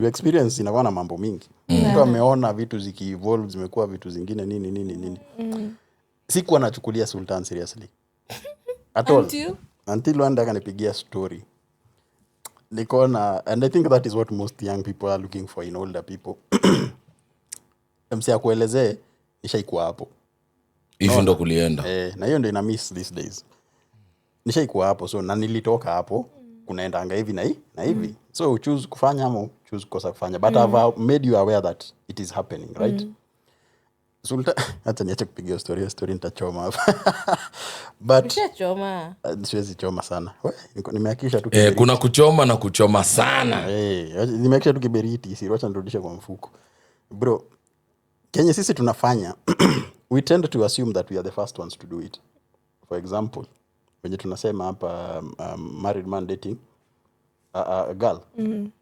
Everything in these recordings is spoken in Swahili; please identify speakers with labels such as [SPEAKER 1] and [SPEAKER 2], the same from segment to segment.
[SPEAKER 1] experience inakuwa na mambo mingi. Mtu ameona vitu ziki-evolve, zimekuwa vitu zingine nini. Sikuwa nachukulia Sultan seriously. At all. Until one day akanipigia story. Nikaona, and I think that is what most young people are looking for in older people. Msi akuelezee, nishaikuwa hapo.
[SPEAKER 2] Hivyo ndo kulienda.
[SPEAKER 1] Na hiyo ndo ina miss these days. Nishaikuwa hapo, so na nilitoka hapo, kunaendanga hivi na hivi. So choose kufanya ama choose kosa kufanya. But I've made you aware that it is happening, right? Sultan, hata niache kupigia story nitachoma hapa. But
[SPEAKER 3] nitachoma.
[SPEAKER 1] Siwezi choma sana. Nimehakisha tu
[SPEAKER 2] kuna kuchoma na kuchoma sana.
[SPEAKER 1] Nimehakisha tu kiberiti, siwacha nirudishe kwa mfuko. Bro, Kenya sisi tunafanya, we tend to assume that we are the first ones to do it. For example, when tunasema hapa married man dating a girl.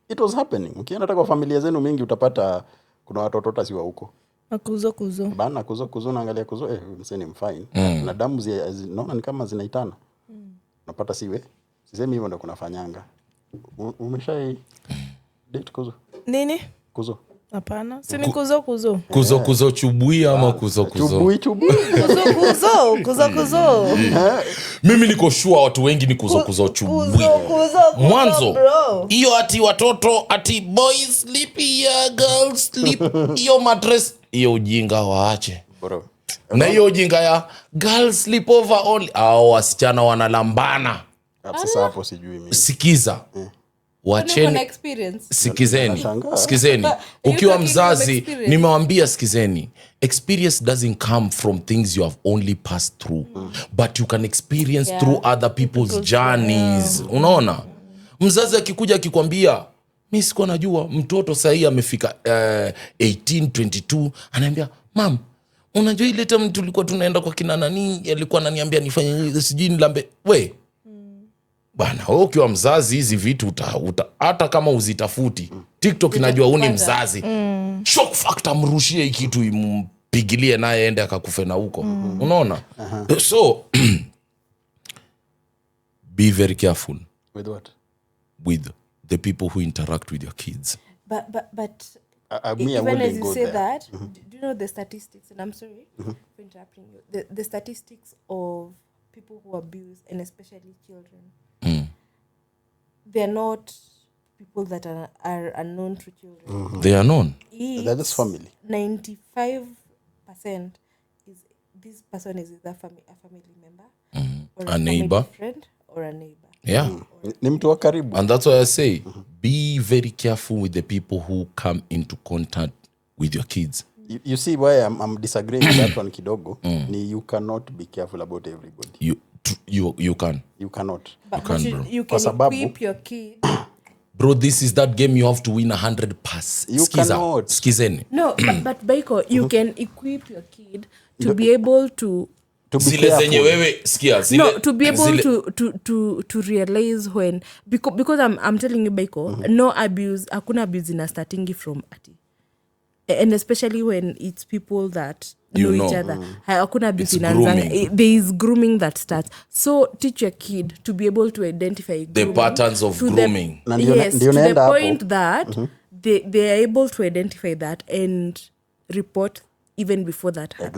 [SPEAKER 1] It was happening. Ukienda kwa familia zenu mingi utapata kuna watoto hata si wa huko.
[SPEAKER 3] Kuzo.
[SPEAKER 1] Bana kuzo naangalia kuzo mseni mfine. Na damu naona ni kama zinaitana. Unapata siwe. Sisemi hivyo ndo kunafanyanga. Umeshai date kuzo?
[SPEAKER 3] Nini?
[SPEAKER 1] Kuzo.
[SPEAKER 3] Hapana. Si ni kuzo.
[SPEAKER 2] Kuzo chubui ama kuzo.
[SPEAKER 1] Chubui.
[SPEAKER 3] Kuzo.
[SPEAKER 2] Mimi niko sure watu wengi ni kuzo chubui. Mwanzo hiyo ati watoto ati boys sleep ya girls sleep hiyo mattress hiyo ujinga waache.
[SPEAKER 1] Bro.
[SPEAKER 2] Na hiyo ujinga ya girls sleep over only au wasichana wanalambana.
[SPEAKER 1] Sasa hapo sijui mimi.
[SPEAKER 2] Sikiza. Wacheni, sikizeni. Ukiwa mzazi, nimewambia sikizeni. Experience doesn't come from things you have only passed through. But you can experience through other people's journeys. Unaona? Mzazi akikuja akikwambia, mimi sikuwa najua, mtoto sahi amefika 18, 22, anaambia, "Mom, unajua ile time tulikuwa tunaenda kwa kina nani, alikuwa ananiambia nifanye sijui nilambe." We, bana, ukiwa mzazi hizi vitu hata kama uzitafuti. TikTok inajua uni mzazi. Shock factor mrushie hii kitu impigilie naye ende akakufe na huko. Unaona? So be very careful.
[SPEAKER 1] With what?
[SPEAKER 2] With the people who interact with your kids.
[SPEAKER 3] But
[SPEAKER 1] even
[SPEAKER 3] as you say that, do you know the statistics? And I'm sorry for interrupting you. The statistics of people who abuse, and especially children, they're not people that are unknown to children.
[SPEAKER 2] They are known.
[SPEAKER 1] They're just family.
[SPEAKER 3] 95% is this person is either a family member, or
[SPEAKER 2] a neighbor,
[SPEAKER 3] friend, or a neighbor.
[SPEAKER 2] Yeah.
[SPEAKER 1] Ni mtu wa karibu.
[SPEAKER 2] And that's why I say, be very careful with the people who come into contact with your kids.
[SPEAKER 1] You see why I'm disagreeing with that one kidogo. You cannot be careful about everybody.
[SPEAKER 2] You can.
[SPEAKER 1] You cannot.
[SPEAKER 3] But you can equip your kid.
[SPEAKER 2] Bro, this is that game you have to win 100 pass.
[SPEAKER 1] You cannot.
[SPEAKER 2] Skizeni.
[SPEAKER 3] No, but Baiko, you can equip your kid to be able to
[SPEAKER 2] be careful.
[SPEAKER 3] No, to be able to realize when, because I'm telling you, Baiko, no abuse, hakuna abuse in starting from ati. And especially when it's people that know each other. Hakuna abuse in anzanga. There is grooming that starts. So teach your kid to be able to identify
[SPEAKER 2] the patterns of grooming.
[SPEAKER 3] Yes, to the point that they are able to identify that and report even before that happens.